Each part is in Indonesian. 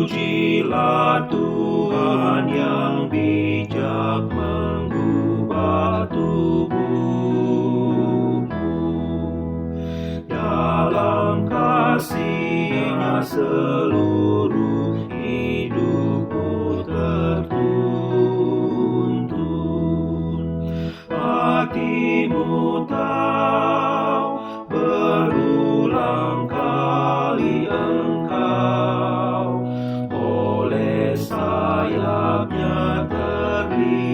Pujilah Tuhan yang bijak mengubah tubuhmu. Dalam kasih-Nya seluruh hidupmu tertuntun. Hatimu tahu berulang kali engkau oleh sayap-Nya terlindung.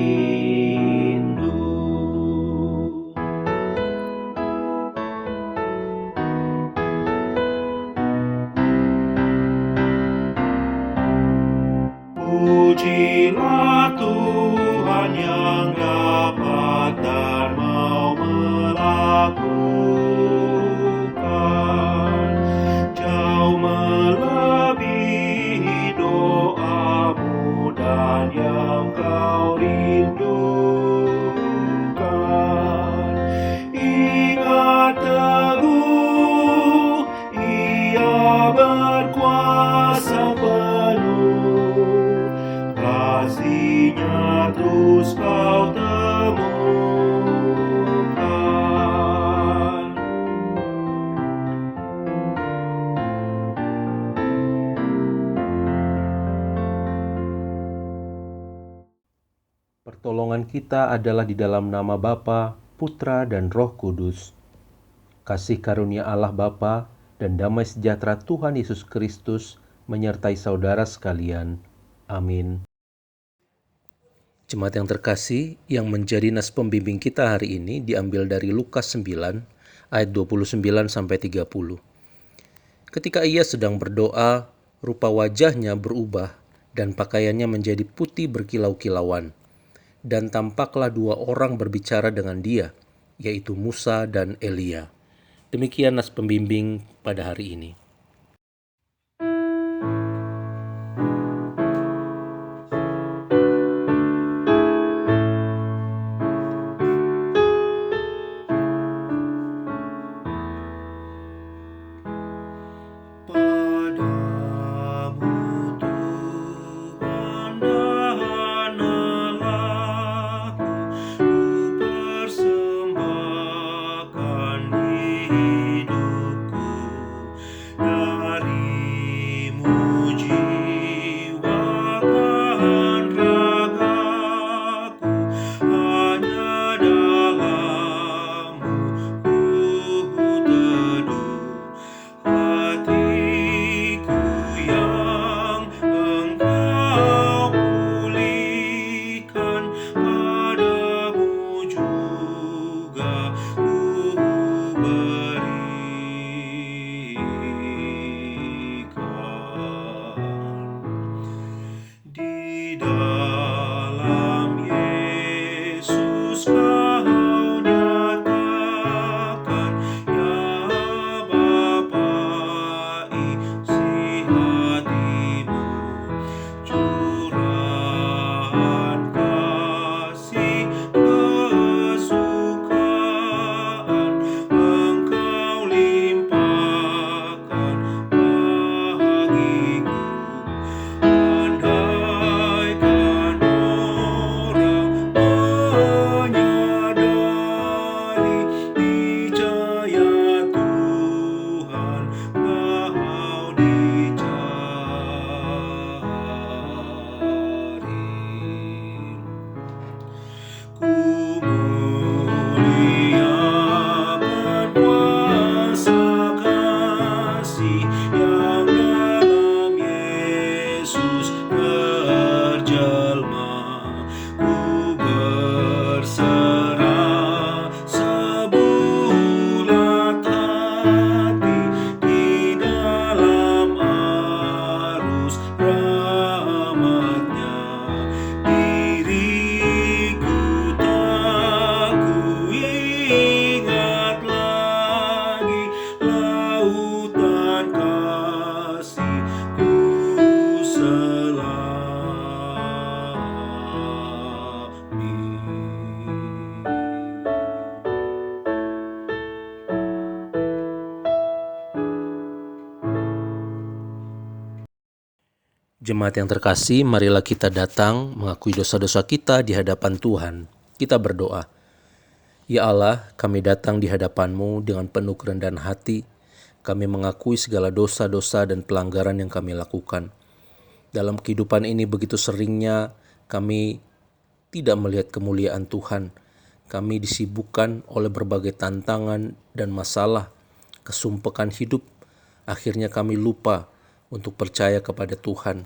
Pujilah Tuhan yang dapat dan mau melakukan jauh melebihi doamu dan yang kau rindukan. Ingat teguh, Ia berkuasa penuh, kasih-Nya terus kau temukan. Pertolongan kita adalah di dalam nama Bapa, Putra, dan Roh Kudus. Kasih karunia Allah Bapa dan damai sejahtera Tuhan Yesus Kristus menyertai saudara sekalian. Amin. Jemaat yang terkasih, yang menjadi nas pembimbing kita hari ini diambil dari Lukas 9 ayat 29-30. Ketika ia sedang berdoa, rupa wajahnya berubah dan pakaiannya menjadi putih berkilau-kilauan. Dan tampaklah dua orang berbicara dengan dia, yaitu Musa dan Elia. Demikian nas pembimbing pada hari ini. Jemaat yang terkasih, marilah kita datang mengakui dosa-dosa kita di hadapan Tuhan. Kita berdoa. Ya Allah, kami datang di hadapan-Mu dengan penuh kerendahan hati. Kami mengakui segala dosa-dosa dan pelanggaran yang kami lakukan. Dalam kehidupan ini begitu seringnya kami tidak melihat kemuliaan Tuhan. Kami disibukkan oleh berbagai tantangan dan masalah, kesumpekan hidup. Akhirnya kami lupa untuk percaya kepada Tuhan.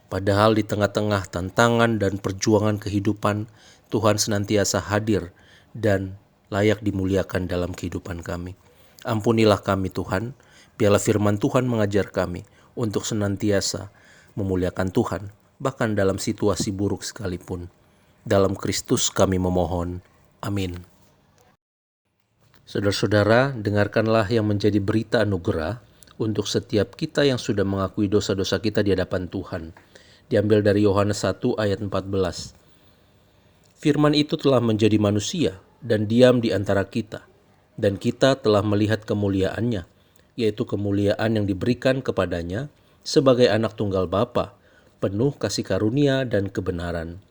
Padahal di tengah-tengah tantangan dan perjuangan kehidupan, Tuhan senantiasa hadir dan layak dimuliakan dalam kehidupan kami. Ampunilah kami Tuhan, biarlah firman Tuhan mengajar kami untuk senantiasa memuliakan Tuhan, bahkan dalam situasi buruk sekalipun. Dalam Kristus kami memohon. Amin. Saudara-saudara, dengarkanlah yang menjadi berita anugerah untuk setiap kita yang sudah mengakui dosa-dosa kita di hadapan Tuhan. Diambil dari Yohanes 1 ayat 14. Firman itu telah menjadi manusia dan diam di antara kita, dan kita telah melihat kemuliaannya, yaitu kemuliaan yang diberikan kepadanya sebagai anak tunggal Bapa, penuh kasih karunia dan kebenaran.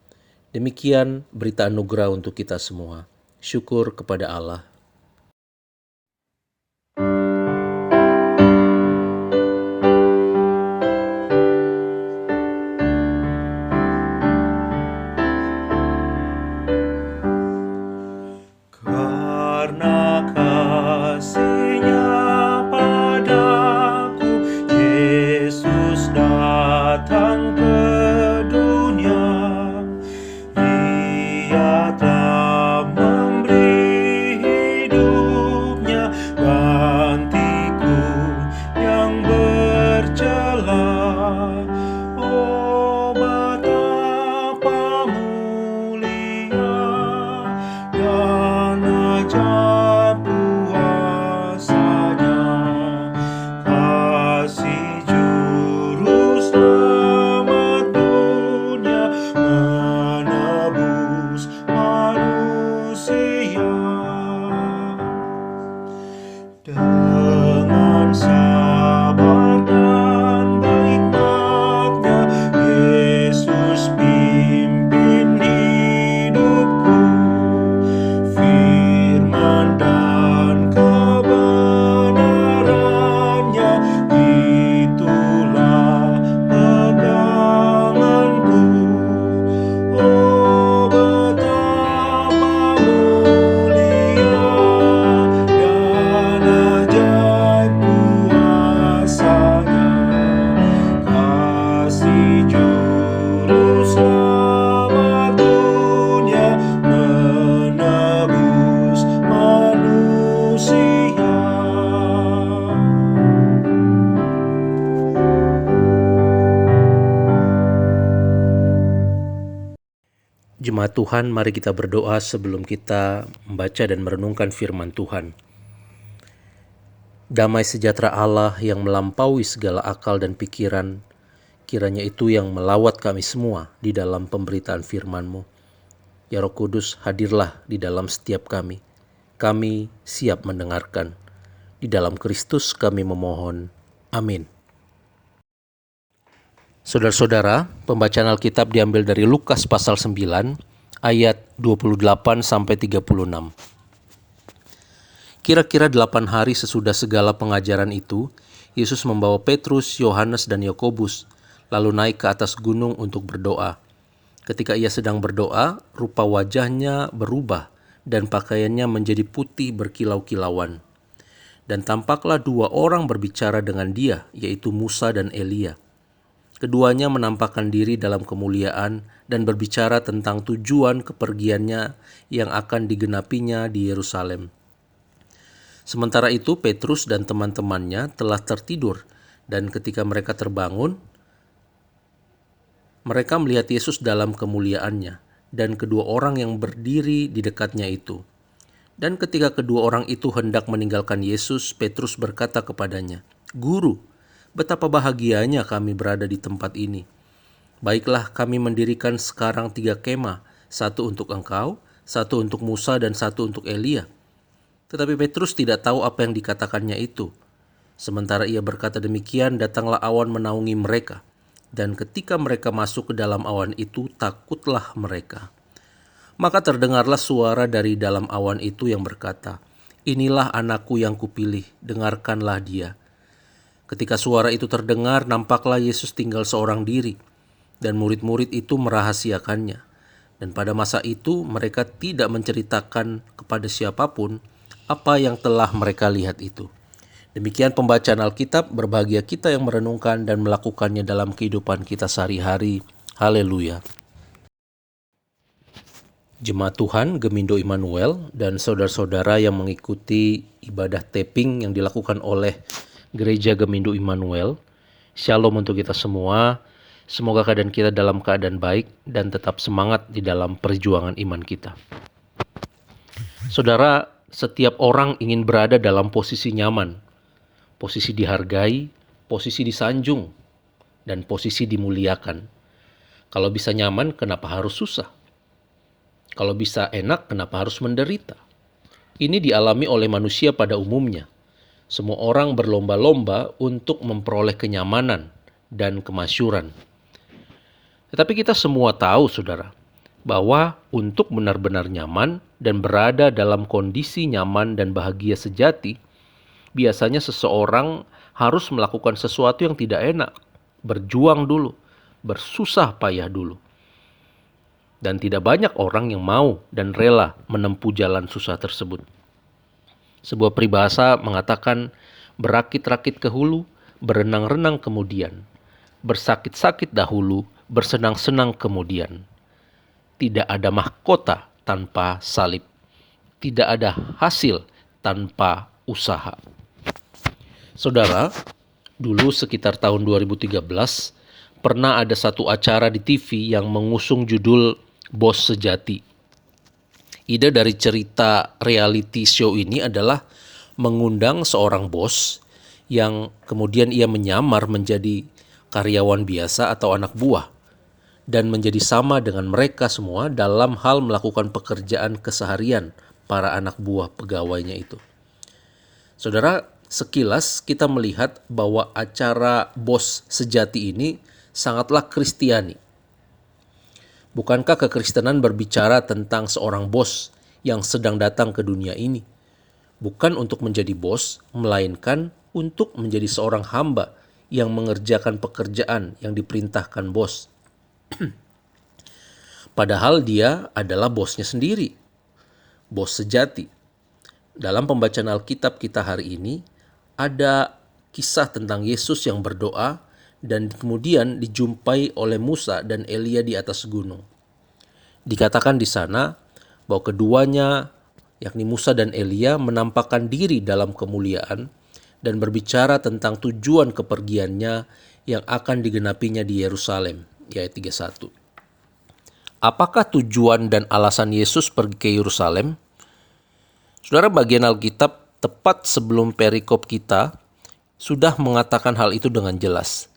Demikian berita anugerah untuk kita semua. Syukur kepada Allah. Karena kasih-Nya padaku, Yesus datang ke dunia. Ia telah memberi hidupnya gantiku yang bercela. Oh, betapa mulia dan ajaib kuasa-Nya, kasih Juru Selamat dunia menebus manusia. Dengan sabar dan hikmat-Nya, Yesus pimpin hidupku. Firman dan kebenaran-Nya, itulah peganganku. Oh, betapa mulia dan ajaib kuasa-Nya, kasih Juru Selamat dunia menebus manusia. Jemaat Tuhan, mari kita berdoa sebelum kita membaca dan merenungkan firman Tuhan. Damai sejahtera Allah yang melampaui segala akal dan pikiran, kiranya itu yang melawat kami semua di dalam pemberitaan firman-Mu. Ya Roh Kudus, hadirlah di dalam setiap kami. Kami siap mendengarkan. Di dalam Kristus kami memohon. Amin. Saudara-saudara, pembacaan Alkitab diambil dari Lukas pasal 9 ayat 28-36. Kira-kira 8 hari sesudah segala pengajaran itu, Yesus membawa Petrus, Yohanes, dan Yakobus, lalu naik ke atas gunung untuk berdoa. Ketika ia sedang berdoa, rupa wajahnya berubah dan pakaiannya menjadi putih berkilau-kilauan. Dan tampaklah 2 orang berbicara dengan dia, yaitu Musa dan Elia. Keduanya menampakkan diri dalam kemuliaan dan berbicara tentang tujuan kepergiannya yang akan digenapinya di Yerusalem. Sementara itu Petrus dan teman-temannya telah tertidur, dan ketika mereka terbangun, mereka melihat Yesus dalam kemuliaannya dan kedua orang yang berdiri di dekatnya itu. Dan ketika kedua orang itu hendak meninggalkan Yesus, Petrus berkata kepadanya, "Guru, betapa bahagianya kami berada di tempat ini. Baiklah, kami mendirikan sekarang 3 kemah, satu untuk engkau, satu untuk Musa, dan satu untuk Elia." Tetapi Petrus tidak tahu apa yang dikatakannya itu. Sementara ia berkata demikian, datanglah awan menaungi mereka, dan ketika mereka masuk ke dalam awan itu, takutlah mereka. Maka terdengarlah suara dari dalam awan itu yang berkata, "Inilah anakku yang kupilih, dengarkanlah dia." Ketika suara itu terdengar, nampaklah Yesus tinggal seorang diri, dan murid-murid itu merahasiakannya. Dan pada masa itu mereka tidak menceritakan kepada siapapun apa yang telah mereka lihat itu. Demikian pembacaan Alkitab. Berbahagia kita yang merenungkan dan melakukannya dalam kehidupan kita sehari-hari. Haleluya. Jemaat Tuhan, Gemindo Immanuel, dan saudara-saudara yang mengikuti ibadah taping yang dilakukan oleh Gereja Gemindo Immanuel. Shalom untuk kita semua. Semoga keadaan kita dalam keadaan baik dan tetap semangat di dalam perjuangan iman kita. Saudara, setiap orang ingin berada dalam posisi nyaman, posisi dihargai, posisi disanjung, dan posisi dimuliakan. Kalau bisa nyaman, kenapa harus susah? Kalau bisa enak, kenapa harus menderita? Ini dialami oleh manusia pada umumnya. Semua orang berlomba-lomba untuk memperoleh kenyamanan dan kemasyuran. Tetapi kita semua tahu, saudara, bahwa untuk benar-benar nyaman dan berada dalam kondisi nyaman dan bahagia sejati, biasanya seseorang harus melakukan sesuatu yang tidak enak, berjuang dulu, bersusah payah dulu. Dan tidak banyak orang yang mau dan rela menempuh jalan susah tersebut. Sebuah peribahasa mengatakan, berakit-rakit ke hulu, berenang-renang kemudian, bersakit-sakit dahulu, bersenang-senang kemudian. Tidak ada mahkota tanpa salib. Tidak ada hasil tanpa usaha. Saudara, dulu sekitar tahun 2013 pernah ada satu acara di TV yang mengusung judul Bos Sejati. Ide dari cerita reality show ini adalah mengundang seorang bos yang kemudian ia menyamar menjadi karyawan biasa atau anak buah dan menjadi sama dengan mereka semua dalam hal melakukan pekerjaan keseharian para anak buah pegawainya itu. Saudara, sekilas kita melihat bahwa acara Bos Sejati ini sangatlah Kristiani. Bukankah kekristenan berbicara tentang seorang bos yang sedang datang ke dunia ini? Bukan untuk menjadi bos, melainkan untuk menjadi seorang hamba yang mengerjakan pekerjaan yang diperintahkan bos. Padahal dia adalah bosnya sendiri, bos sejati. Dalam pembacaan Alkitab kita hari ini, ada kisah tentang Yesus yang berdoa dan kemudian dijumpai oleh Musa dan Elia di atas gunung. Dikatakan di sana bahwa keduanya, yakni Musa dan Elia, menampakkan diri dalam kemuliaan dan berbicara tentang tujuan kepergiannya yang akan digenapinya di Yerusalem, ayat 31. Apakah tujuan dan alasan Yesus pergi ke Yerusalem? Saudara, bagian Alkitab tepat sebelum perikop kita sudah mengatakan hal itu dengan jelas.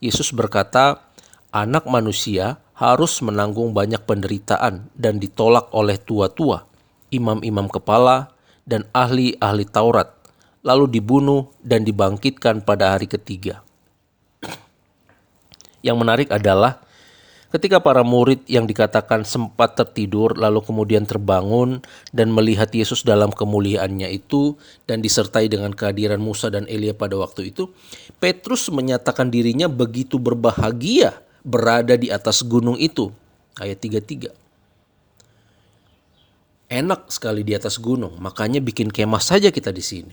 Yesus berkata, anak manusia harus menanggung banyak penderitaan dan ditolak oleh tua-tua, imam-imam kepala, dan ahli-ahli Taurat, lalu dibunuh dan dibangkitkan pada hari ketiga. Yang menarik adalah ketika para murid yang dikatakan sempat tertidur lalu kemudian terbangun dan melihat Yesus dalam kemuliaannya itu dan disertai dengan kehadiran Musa dan Elia pada waktu itu, Petrus menyatakan dirinya begitu berbahagia berada di atas gunung itu. Ayat 33. Enak sekali di atas gunung, makanya bikin kemah saja kita di sini.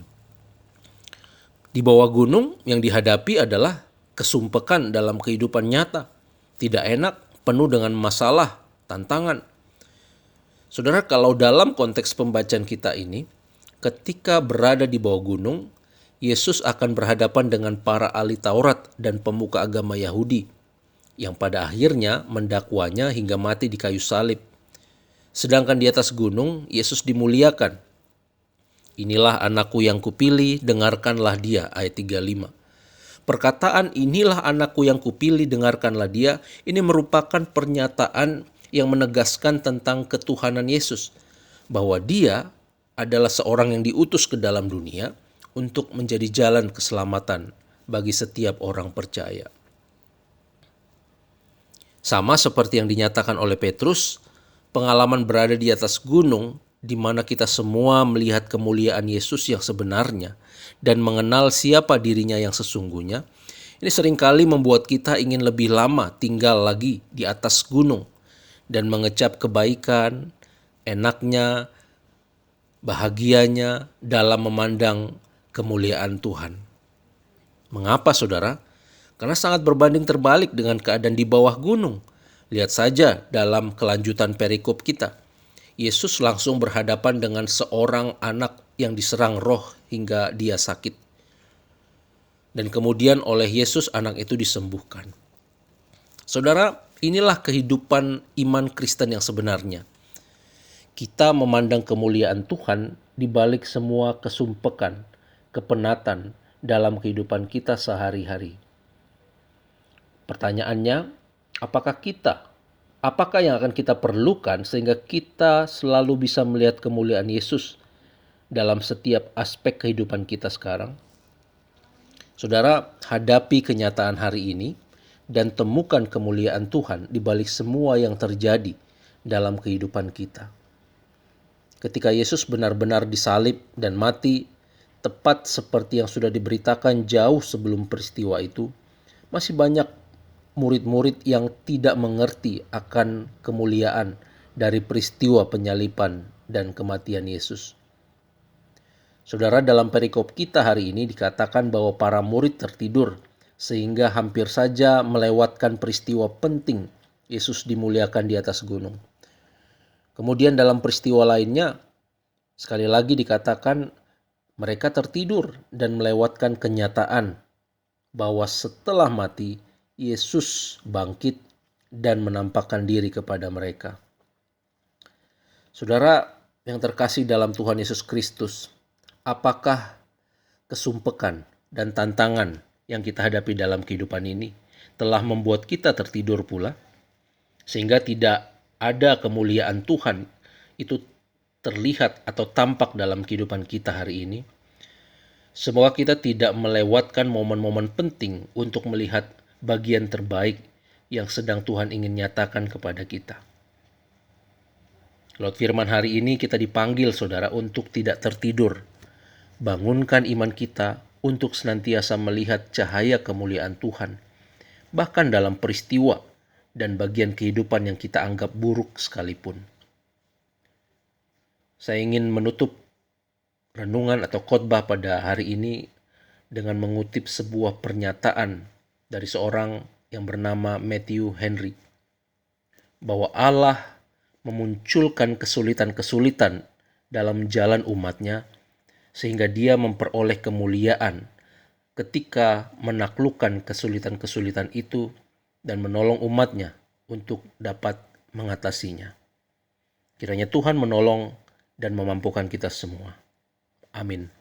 Di bawah gunung yang dihadapi adalah kesumpekan dalam kehidupan nyata. Tidak enak, penuh dengan masalah, tantangan. Saudara, kalau dalam konteks pembacaan kita ini, ketika berada di bawah gunung, Yesus akan berhadapan dengan para ahli Taurat dan pemuka agama Yahudi, yang pada akhirnya mendakwanya hingga mati di kayu salib. Sedangkan di atas gunung, Yesus dimuliakan. Inilah anakku yang kupilih, dengarkanlah dia, ayat 35. Perkataan inilah anakku yang kupilih, dengarkanlah dia, ini merupakan pernyataan yang menegaskan tentang ketuhanan Yesus, bahwa dia adalah seorang yang diutus ke dalam dunia untuk menjadi jalan keselamatan bagi setiap orang percaya. Sama seperti yang dinyatakan oleh Petrus, pengalaman berada di atas gunung di mana kita semua melihat kemuliaan Yesus yang sebenarnya dan mengenal siapa dirinya yang sesungguhnya, ini seringkali membuat kita ingin lebih lama tinggal lagi di atas gunung dan mengecap kebaikan, enaknya, bahagianya dalam memandang kemuliaan Tuhan. Mengapa, saudara? Karena sangat berbanding terbalik dengan keadaan di bawah gunung. Lihat saja dalam kelanjutan perikop kita. Yesus langsung berhadapan dengan seorang anak yang diserang roh hingga dia sakit. Dan kemudian oleh Yesus anak itu disembuhkan. Saudara, inilah kehidupan iman Kristen yang sebenarnya. Kita memandang kemuliaan Tuhan di balik semua kesumpekan, kepenatan dalam kehidupan kita sehari-hari. Pertanyaannya, apakah yang akan kita perlukan sehingga kita selalu bisa melihat kemuliaan Yesus dalam setiap aspek kehidupan kita sekarang? Saudara, hadapi kenyataan hari ini dan temukan kemuliaan Tuhan di balik semua yang terjadi dalam kehidupan kita. Ketika Yesus benar-benar disalib dan mati, tepat seperti yang sudah diberitakan jauh sebelum peristiwa itu, masih banyak murid-murid yang tidak mengerti akan kemuliaan dari peristiwa penyaliban dan kematian Yesus. Saudara, dalam perikop kita hari ini dikatakan bahwa para murid tertidur sehingga hampir saja melewatkan peristiwa penting Yesus dimuliakan di atas gunung. Kemudian dalam peristiwa lainnya, sekali lagi dikatakan mereka tertidur dan melewatkan kenyataan bahwa setelah mati, Yesus bangkit dan menampakkan diri kepada mereka. Saudara yang terkasih dalam Tuhan Yesus Kristus, apakah kesumpekan dan tantangan yang kita hadapi dalam kehidupan ini telah membuat kita tertidur pula? Sehingga tidak ada kemuliaan Tuhan itu terlihat atau tampak dalam kehidupan kita hari ini. Semoga kita tidak melewatkan momen-momen penting untuk melihat bagian terbaik yang sedang Tuhan ingin nyatakan kepada kita. Lewat firman hari ini kita dipanggil, saudara, untuk tidak tertidur. Bangunkan iman kita untuk senantiasa melihat cahaya kemuliaan Tuhan, bahkan dalam peristiwa dan bagian kehidupan yang kita anggap buruk sekalipun. Saya ingin menutup renungan atau khotbah pada hari ini dengan mengutip sebuah pernyataan dari seorang yang bernama Matthew Henry, bahwa Allah memunculkan kesulitan-kesulitan dalam jalan umatnya sehingga dia memperoleh kemuliaan ketika menaklukkan kesulitan-kesulitan itu dan menolong umatnya untuk dapat mengatasinya. Kiranya Tuhan menolong dan memampukan kita semua. Amin.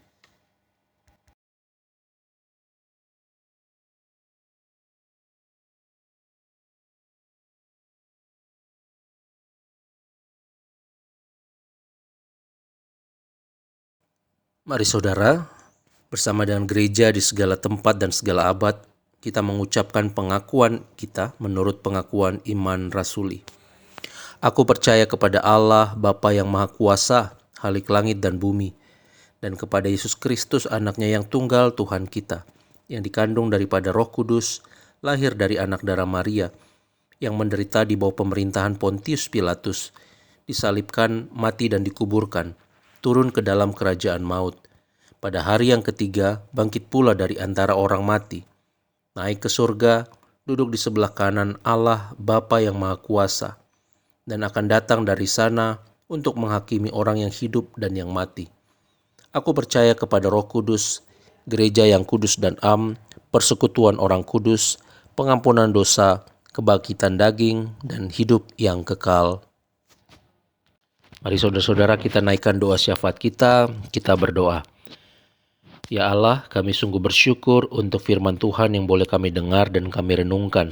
Mari saudara, bersama dengan gereja di segala tempat dan segala abad, kita mengucapkan pengakuan kita menurut pengakuan iman rasuli. Aku percaya kepada Allah, Bapa yang Maha Kuasa, Khalik langit dan bumi, dan kepada Yesus Kristus, anaknya yang tunggal Tuhan kita, yang dikandung daripada Roh Kudus, lahir dari anak darah Maria, yang menderita di bawah pemerintahan Pontius Pilatus, disalibkan, mati dan dikuburkan, turun ke dalam kerajaan maut. Pada hari yang ketiga, bangkit pula dari antara orang mati, naik ke surga, duduk di sebelah kanan Allah Bapa yang Maha Kuasa, dan akan datang dari sana untuk menghakimi orang yang hidup dan yang mati. Aku percaya kepada Roh Kudus, gereja yang kudus dan persekutuan orang kudus, pengampunan dosa, kebangkitan daging, dan hidup yang kekal. Mari saudara-saudara kita naikkan doa syafaat kita berdoa. Ya Allah, kami sungguh bersyukur untuk firman Tuhan yang boleh kami dengar dan kami renungkan.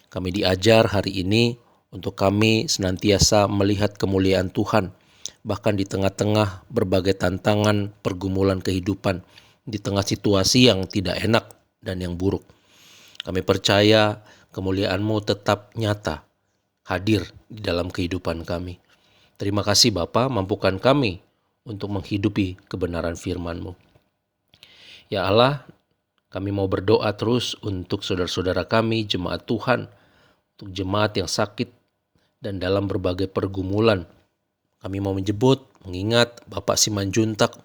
Kami diajar hari ini untuk kami senantiasa melihat kemuliaan Tuhan, bahkan di tengah-tengah berbagai tantangan pergumulan kehidupan, di tengah situasi yang tidak enak dan yang buruk. Kami percaya kemuliaan-Mu tetap nyata, hadir di dalam kehidupan kami. Terima kasih Bapa, mampukan kami untuk menghidupi kebenaran firman-Mu. Ya Allah, kami mau berdoa terus untuk saudara-saudara kami, jemaat Tuhan, untuk jemaat yang sakit dan dalam berbagai pergumulan. Kami mau mengingat Bapak Simanjuntak,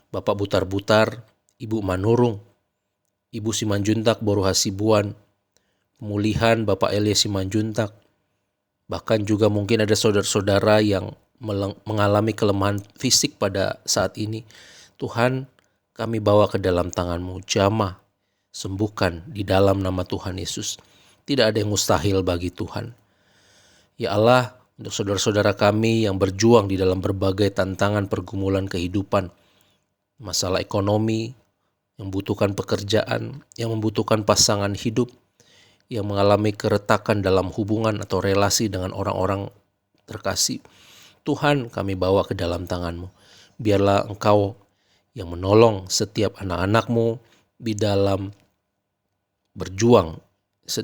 Bapak Butar-Butar, Ibu Manurung, Ibu Simanjuntak Boru Hasibuan, pemulihan Bapak Elia Simanjuntak. Bahkan juga mungkin ada saudara-saudara yang mengalami kelemahan fisik pada saat ini. Tuhan, kami bawa ke dalam tangan-Mu, jamah, sembuhkan di dalam nama Tuhan Yesus. Tidak ada yang mustahil bagi Tuhan. Ya Allah, untuk saudara-saudara kami yang berjuang di dalam berbagai tantangan pergumulan kehidupan, masalah ekonomi, yang membutuhkan pekerjaan, yang membutuhkan pasangan hidup, yang mengalami keretakan dalam hubungan atau relasi dengan orang-orang terkasih. Tuhan, kami bawa ke dalam tangan-Mu. Biarlah Engkau yang menolong setiap anak-anak-Mu di dalam berjuang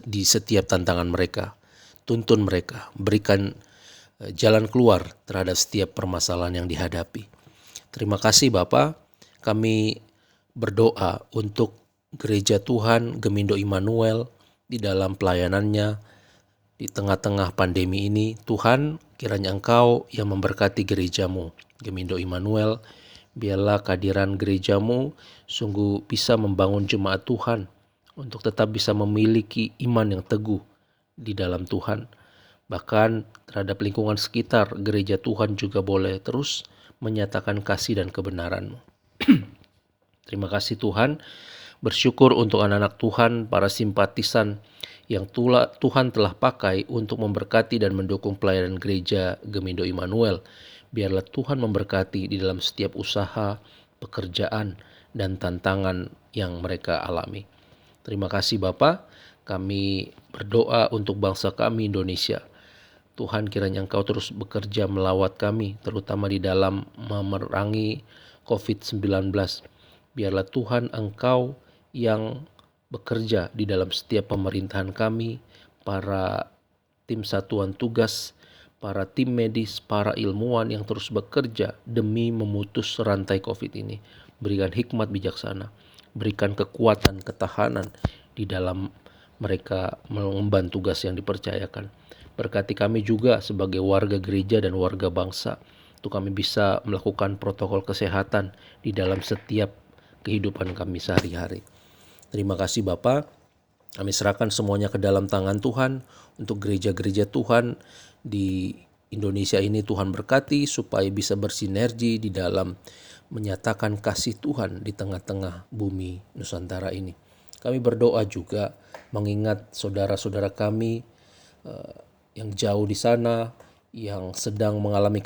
di setiap tantangan mereka. Tuntun mereka, berikan jalan keluar terhadap setiap permasalahan yang dihadapi. Terima kasih Bapa, kami berdoa untuk Gereja Tuhan Gemindo Immanuel di dalam pelayanannya di tengah-tengah pandemi ini. Tuhan, kiranya Engkau yang memberkati gereja-Mu Gemindo Immanuel. Biarlah kehadiran gereja-Mu sungguh bisa membangun jemaat Tuhan untuk tetap bisa memiliki iman yang teguh di dalam Tuhan. Bahkan terhadap lingkungan sekitar, gereja Tuhan juga boleh terus menyatakan kasih dan kebenaran-Mu. Terima kasih Tuhan, bersyukur untuk anak-anak Tuhan, para simpatisan yang Tuhan telah pakai untuk memberkati dan mendukung pelayanan gereja Gemindo Immanuel. Biarlah Tuhan memberkati di dalam setiap usaha, pekerjaan, dan tantangan yang mereka alami. Terima kasih Bapa, kami berdoa untuk bangsa kami Indonesia. Tuhan, kiranya Engkau terus bekerja melawat kami, terutama di dalam memerangi COVID-19. Biarlah Tuhan Engkau yang bekerja di dalam setiap pemerintahan kami, para tim satuan tugas, para tim medis, para ilmuwan yang terus bekerja demi memutus rantai COVID ini. Berikan hikmat bijaksana, berikan kekuatan, ketahanan di dalam mereka mengemban tugas yang dipercayakan. Berkati kami juga sebagai warga gereja dan warga bangsa, untuk kami bisa melakukan protokol kesehatan di dalam setiap kehidupan kami sehari-hari. Terima kasih Bapa, kami serahkan semuanya ke dalam tangan Tuhan. Untuk gereja-gereja Tuhan di Indonesia ini, Tuhan berkati supaya bisa bersinergi di dalam menyatakan kasih Tuhan di tengah-tengah bumi Nusantara ini. Kami berdoa juga mengingat saudara-saudara kami yang jauh di sana, yang sedang mengalami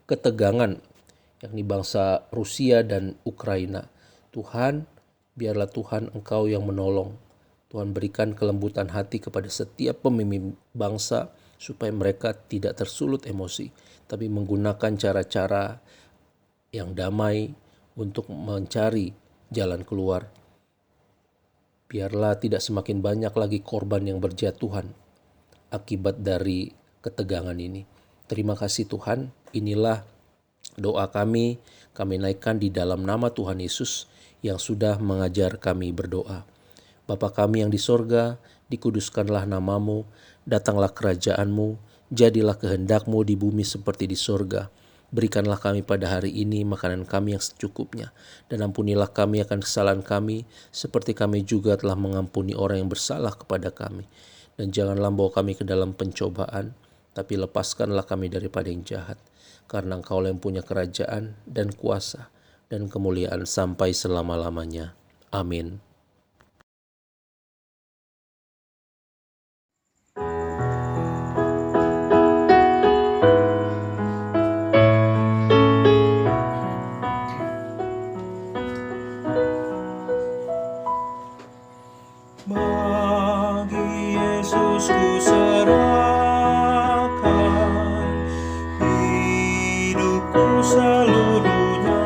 ketegangan, yakni bangsa Rusia dan Ukraina. Tuhan, biarlah Tuhan Engkau yang menolong. Tuhan berikan kelembutan hati kepada setiap pemimpin bangsa supaya mereka tidak tersulut emosi, tapi menggunakan cara-cara yang damai untuk mencari jalan keluar. Biarlah tidak semakin banyak lagi korban yang berjatuhan akibat dari ketegangan ini. Terima kasih Tuhan, inilah doa kami naikkan di dalam nama Tuhan Yesus yang sudah mengajar kami berdoa. Bapa kami yang di sorga, dikuduskanlah namamu, datanglah kerajaanmu, jadilah kehendak-Mu di bumi seperti di sorga. Berikanlah kami pada hari ini makanan kami yang secukupnya, dan ampunilah kami akan kesalahan kami, seperti kami juga telah mengampuni orang yang bersalah kepada kami. Dan janganlah bawa kami ke dalam pencobaan, tapi lepaskanlah kami daripada yang jahat. Karena Engkau yang punya kerajaan dan kuasa dan kemuliaan sampai selama-lamanya. Amin. Bagi Yesus ku serahkan hidupku seluruhnya.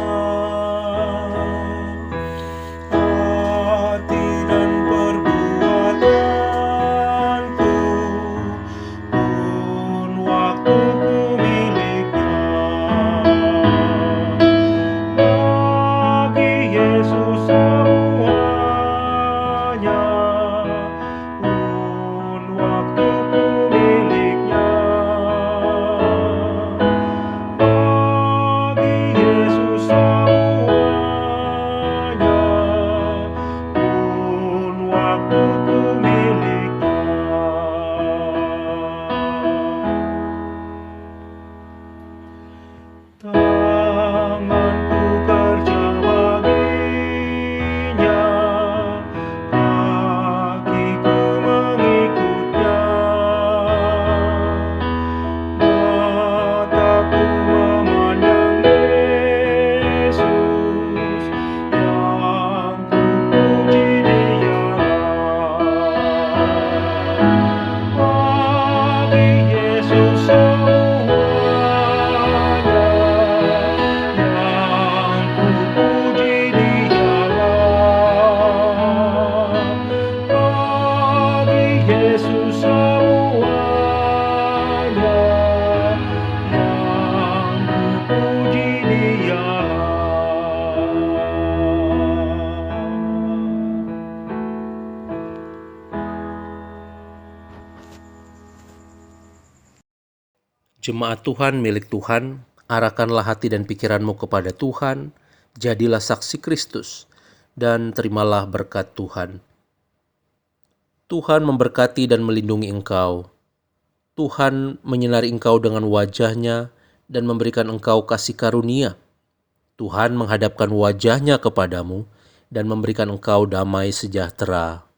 Jemaat Tuhan milik Tuhan, arahkanlah hati dan pikiranmu kepada Tuhan, jadilah saksi Kristus, dan terimalah berkat Tuhan. Tuhan memberkati dan melindungi engkau. Tuhan menyinari engkau dengan wajah-Nya dan memberikan engkau kasih karunia. Tuhan menghadapkan wajah-Nya kepadamu dan memberikan engkau damai sejahtera.